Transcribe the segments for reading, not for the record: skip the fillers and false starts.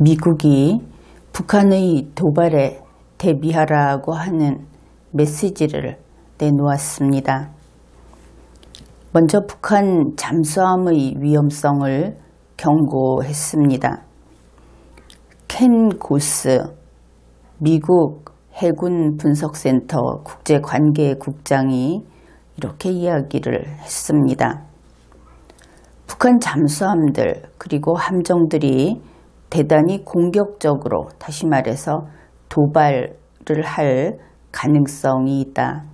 미국이 북한의 도발에 대비하라고 하는 메시지를 내놓았습니다. 먼저 북한 잠수함의 위험성을 경고했습니다. 켄 고스 미국 해군 분석센터 국제관계국장이 이렇게 이야기를 했습니다. 북한 잠수함들 그리고 함정들이 대단히 공격적으로, 다시 말해서 도발을 할 가능성이 있다.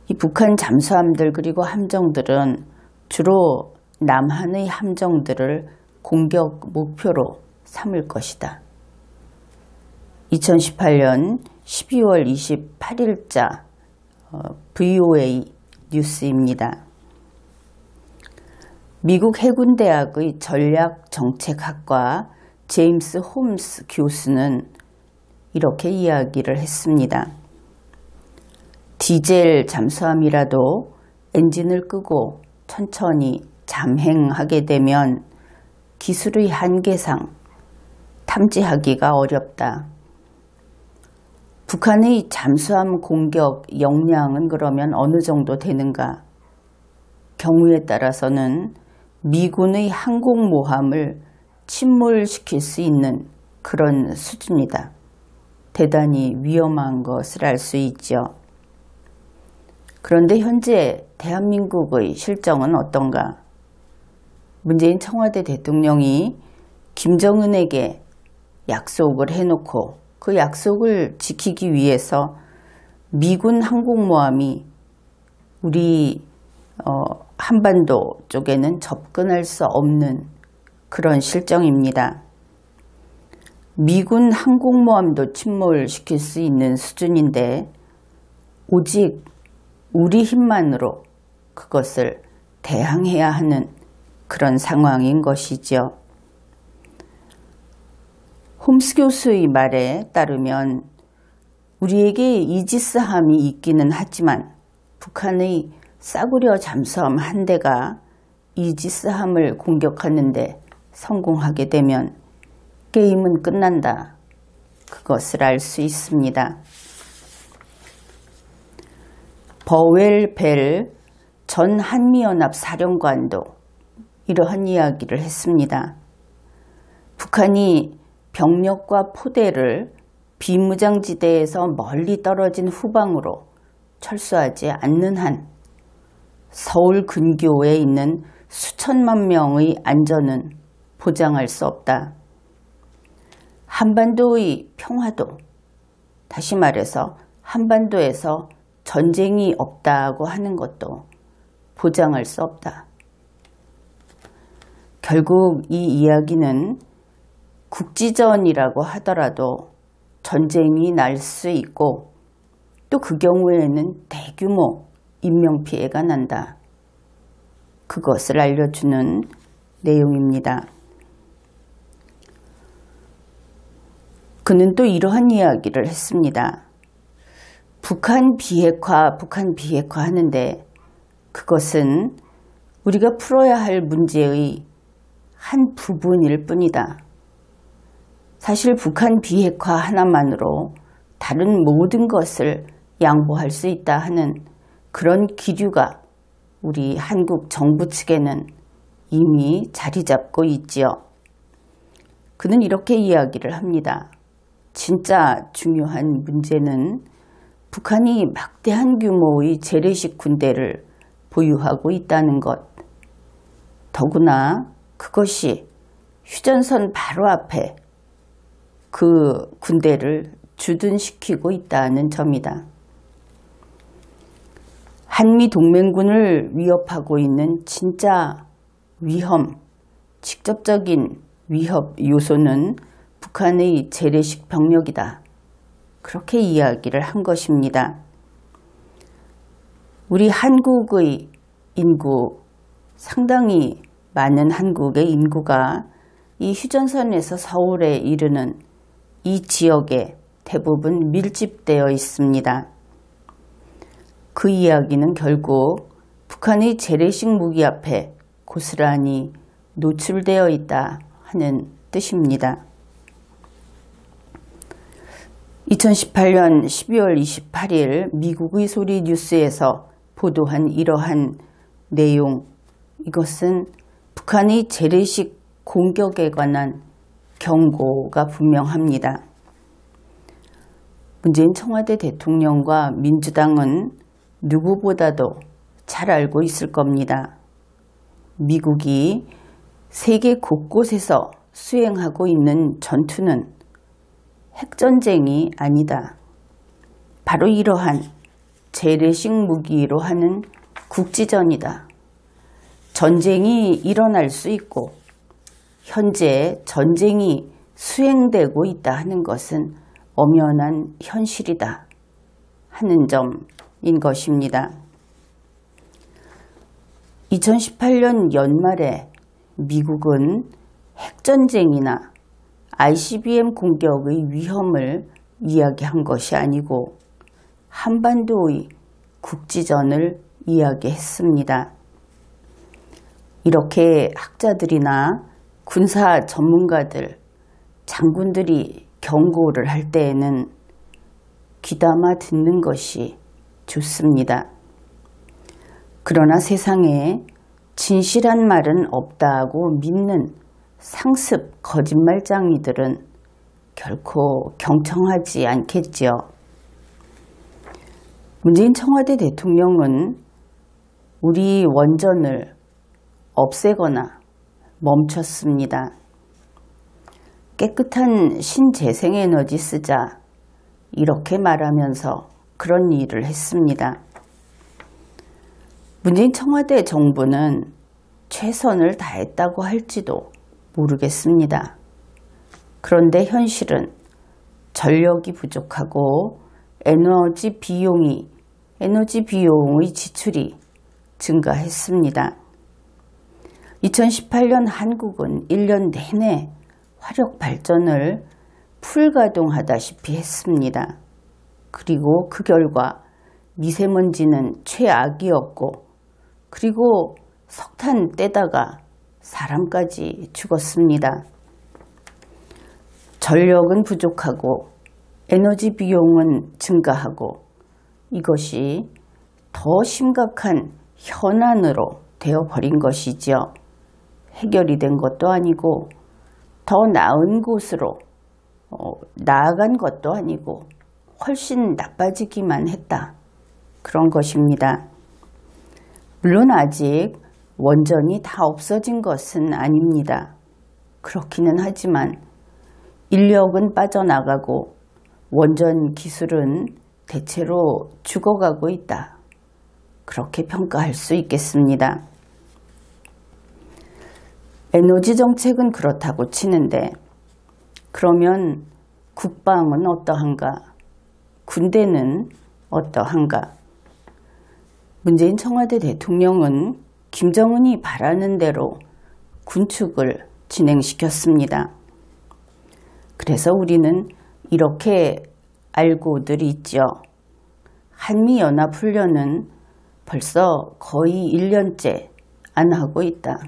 이 북한 잠수함들 그리고 함정들은 주로 남한의 함정들을 공격 목표로 삼을 것이다. 2018년 12월 28일자 VOA 뉴스입니다. 미국 해군대학의 전략정책학과 제임스 홈스 교수는 이렇게 이야기를 했습니다. 디젤 잠수함이라도 엔진을 끄고 천천히 잠행하게 되면 기술의 한계상 탐지하기가 어렵다. 북한의 잠수함 공격 역량은 그러면 어느 정도 되는가? 경우에 따라서는 미군의 항공모함을 침몰시킬 수 있는 그런 수준이다. 대단히 위험한 것을 알 수 있죠. 그런데 현재 대한민국의 실정은 어떤가? 문재인 청와대 대통령이 김정은에게 약속을 해놓고 그 약속을 지키기 위해서 미군 항공모함이 우리 한반도 쪽에는 접근할 수 없는 그런 실정입니다. 미군 항공모함도 침몰시킬 수 있는 수준인데 오직 우리 힘만으로 그것을 대항해야 하는 그런 상황인 것이죠. 홈스 교수의 말에 따르면 우리에게 이지스함이 있기는 하지만 북한의 싸구려 잠수함 한 대가 이지스함을 공격하는데 성공하게 되면 게임은 끝난다. 그것을 알 수 있습니다. 버웰 벨 전 한미연합 사령관도 이러한 이야기를 했습니다. 북한이 병력과 포대를 비무장지대에서 멀리 떨어진 후방으로 철수하지 않는 한 서울 근교에 있는 수천만 명의 안전은 보장할 수 없다. 한반도의 평화도, 다시 말해서 한반도에서 전쟁이 없다고 하는 것도 보장할 수 없다. 결국 이 이야기는 국지전이라고 하더라도 전쟁이 날 수 있고 또 그 경우에는 대규모 인명피해가 난다. 그것을 알려주는 내용입니다. 그는 또 이러한 이야기를 했습니다. 북한 비핵화 하는데 그것은 우리가 풀어야 할 문제의 한 부분일 뿐이다. 사실 북한 비핵화 하나만으로 다른 모든 것을 양보할 수 있다 하는 그런 기류가 우리 한국 정부 측에는 이미 자리 잡고 있지요. 그는 이렇게 이야기를 합니다. 진짜 중요한 문제는 북한이 막대한 규모의 재래식 군대를 보유하고 있다는 것. 더구나 그것이 휴전선 바로 앞에 그 군대를 주둔시키고 있다는 점이다. 한미동맹군을 위협하고 있는 진짜 위험, 직접적인 위협 요소는 북한의 재래식 병력이다. 그렇게 이야기를 한 것입니다. 우리 한국의 인구, 상당히 많은 한국의 인구가 이 휴전선에서 서울에 이르는 이 지역에 대부분 밀집되어 있습니다. 그 이야기는 결국 북한의 재래식 무기 앞에 고스란히 노출되어 있다 하는 뜻입니다. 2018년 12월 28일 미국의 소리 뉴스에서 보도한 이러한 내용, 이것은 북한의 재래식 공격에 관한 경고가 분명합니다. 문재인 청와대 대통령과 민주당은 누구보다도 잘 알고 있을 겁니다. 미국이 세계 곳곳에서 수행하고 있는 전투는 핵전쟁이 아니다. 바로 이러한 재래식 무기로 하는 국지전이다. 전쟁이 일어날 수 있고 현재 전쟁이 수행되고 있다 하는 것은 엄연한 현실이다 하는 점인 것입니다. 2018년 연말에 미국은 핵전쟁이나 ICBM 공격의 위험을 이야기한 것이 아니고 한반도의 국지전을 이야기했습니다. 이렇게 학자들이나 군사 전문가들, 장군들이 경고를 할 때에는 귀담아 듣는 것이 좋습니다. 그러나 세상에 진실한 말은 없다고 믿는 상습 거짓말쟁이들은 결코 경청하지 않겠지요. 문재인 청와대 대통령은 우리 원전을 없애거나 멈췄습니다. 깨끗한 신재생에너지 쓰자 이렇게 말하면서 그런 일을 했습니다. 문재인 청와대 정부는 최선을 다했다고 할지도 모르겠습니다. 그런데 현실은 전력이 부족하고 에너지 비용의 지출이 증가했습니다. 2018년 한국은 1년 내내 화력 발전을 풀가동하다시피 했습니다. 그리고 그 결과 미세먼지는 최악이었고, 그리고 석탄 떼다가 사람까지 죽었습니다. 전력은 부족하고 에너지 비용은 증가하고 이것이 더 심각한 현안으로 되어버린 것이지요. 해결이 된 것도 아니고 더 나은 곳으로 나아간 것도 아니고 훨씬 나빠지기만 했다. 그런 것입니다. 물론 아직 원전이 다 없어진 것은 아닙니다. 그렇기는 하지만 인력은 빠져나가고 원전 기술은 대체로 죽어가고 있다. 그렇게 평가할 수 있겠습니다. 에너지 정책은 그렇다고 치는데 그러면 국방은 어떠한가? 군대는 어떠한가? 문재인 청와대 대통령은 김정은이 바라는 대로 군축을 진행시켰습니다. 그래서 우리는 이렇게 알고들 있죠. 한미연합훈련은 벌써 거의 1년째 안 하고 있다.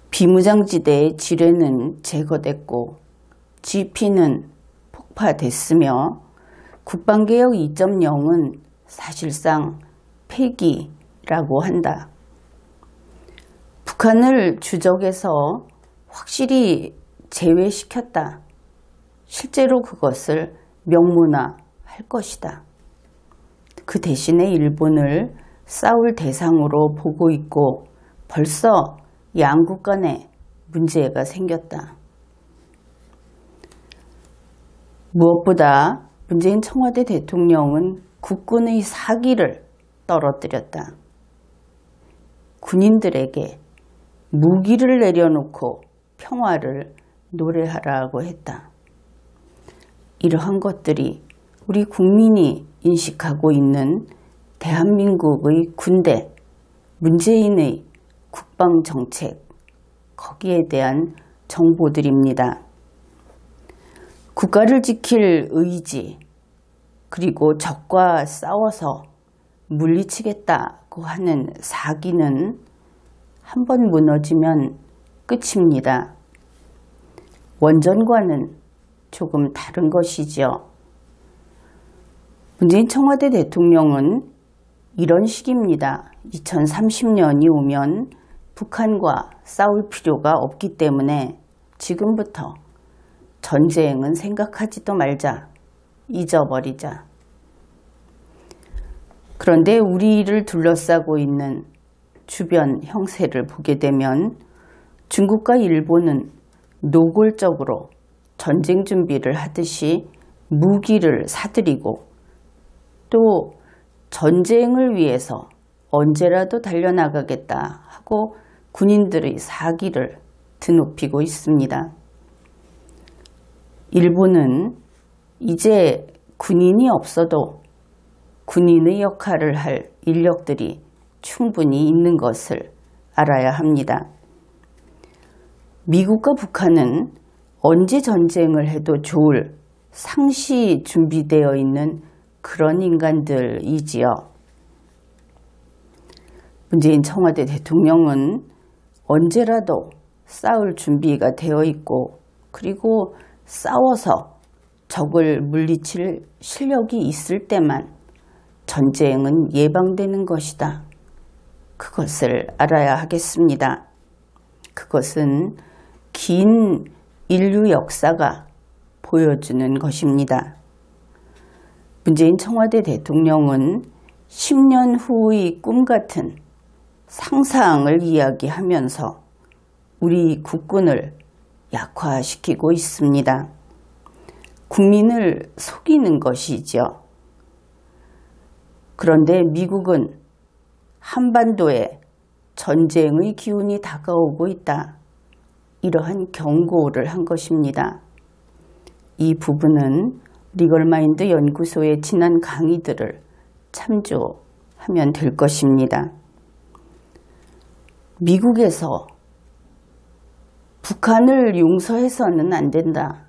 비무장지대의 지뢰는 제거됐고 GP는 폭파됐으며 국방개혁 2.0은 사실상 폐기라고 한다. 북한을 주적에서 확실히 제외시켰다. 실제로 그것을 명문화할 것이다. 그 대신에 일본을 싸울 대상으로 보고 있고 벌써 양국 간에 문제가 생겼다. 무엇보다 문재인 청와대 대통령은 국군의 사기를 떨어뜨렸다. 군인들에게 무기를 내려놓고 평화를 노래하라고 했다. 이러한 것들이 우리 국민이 인식하고 있는 대한민국의 군대, 문재인의 국방정책, 거기에 대한 정보들입니다. 국가를 지킬 의지, 그리고 적과 싸워서 물리치겠다고 하는 사기는 한번 무너지면 끝입니다. 원전과는 조금 다른 것이죠. 문재인 청와대 대통령은 이런 식입니다. 2030년이 오면 북한과 싸울 필요가 없기 때문에 지금부터 전쟁은 생각하지도 말자, 잊어버리자. 그런데 우리를 둘러싸고 있는 주변 형세를 보게 되면 중국과 일본은 노골적으로 전쟁 준비를 하듯이 무기를 사들이고 또 전쟁을 위해서 언제라도 달려나가겠다 하고 군인들의 사기를 드높이고 있습니다. 일본은 이제 군인이 없어도 군인의 역할을 할 인력들이 충분히 있는 것을 알아야 합니다. 미국과 북한은 언제 전쟁을 해도 좋을 상시 준비되어 있는 그런 인간들이지요. 문재인 청와대 대통령은 언제라도 싸울 준비가 되어 있고 그리고 싸워서 적을 물리칠 실력이 있을 때만 전쟁은 예방되는 것이다. 그것을 알아야 하겠습니다. 그것은 긴 인류 역사가 보여주는 것입니다. 문재인 청와대 대통령은 10년 후의 꿈 같은 상상을 이야기하면서 우리 국군을 약화시키고 있습니다. 국민을 속이는 것이죠. 그런데 미국은 한반도에 전쟁의 기운이 다가오고 있다. 이러한 경고를 한 것입니다. 이 부분은 리걸마인드 연구소의 지난 강의들을 참조하면 될 것입니다. 미국에서 북한을 용서해서는 안 된다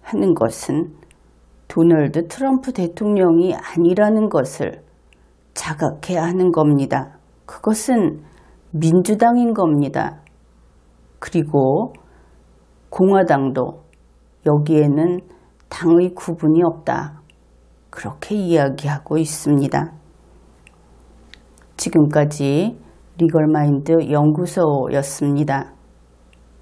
하는 것은 도널드 트럼프 대통령이 아니라는 것을 자각해야 하는 겁니다. 그것은 민주당인 겁니다. 그리고 공화당도 여기에는 당의 구분이 없다. 그렇게 이야기하고 있습니다. 지금까지 리걸마인드 연구소였습니다.